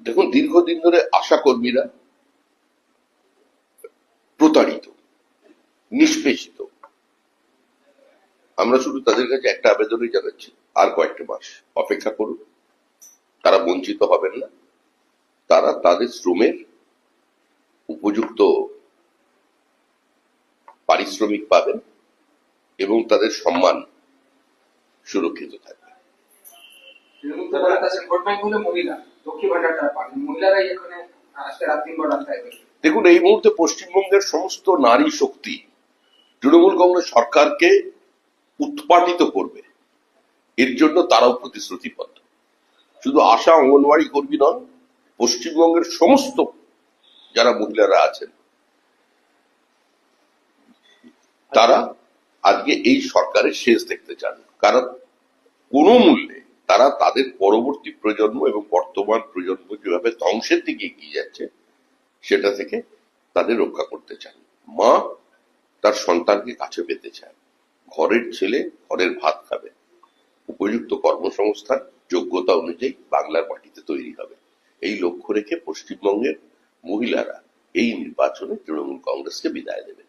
দেখুন, দীর্ঘদিন ধরে আশা কর্মীরা প্রতারিত, নিষ্পেষিত। আমরা শুধু তাদের কাছে একটা আবেদনই জানাচ্ছি, আর কয়েকটা মাস অপেক্ষা করুন। তারা বঞ্চিত হবেন না, তারা তাদের শ্রমের উপযুক্ত পারিশ্রমিক পাবেন এবং তাদের সম্মান সুরক্ষিত থাকবে। দেখুন, এই মুহূর্তে পশ্চিমবঙ্গের সমস্ত নারী শক্তি তৃণমূল কংগ্রেস সরকারকে উৎপাটিত করবে, এর জন্য তারাও প্রতিশ্রুতিবদ্ধ। শুধু আশা অঙ্গনওয়াড়ি কর্মী নন, পশ্চিমবঙ্গের সমস্ত যারা মহিলারা আছেন তারা আজকে এই সরকারের শেষ দেখতে চান। কারণ কোনো মূল্যে তারা তাদের পরবর্তী প্রজন্ম এবং বর্তমান প্রজন্ম যেভাবে ধ্বংসের দিকে এগিয়ে যাচ্ছে সেটা থেকে তাদের রক্ষা করতে চান। মা তার সন্তানকে কাছে পেতে চায়, ঘরের ছেলে ঘরের ভাত খাবে, উপযুক্ত কর্মসংস্থান যোগ্যতা অনুযায়ী বাংলার মাটিতে তৈরি হবে। এই লক্ষ্য রেখে পশ্চিমবঙ্গের মহিলারা এই নির্বাচনে তৃণমূল কংগ্রেসকে বিদায় দেবে।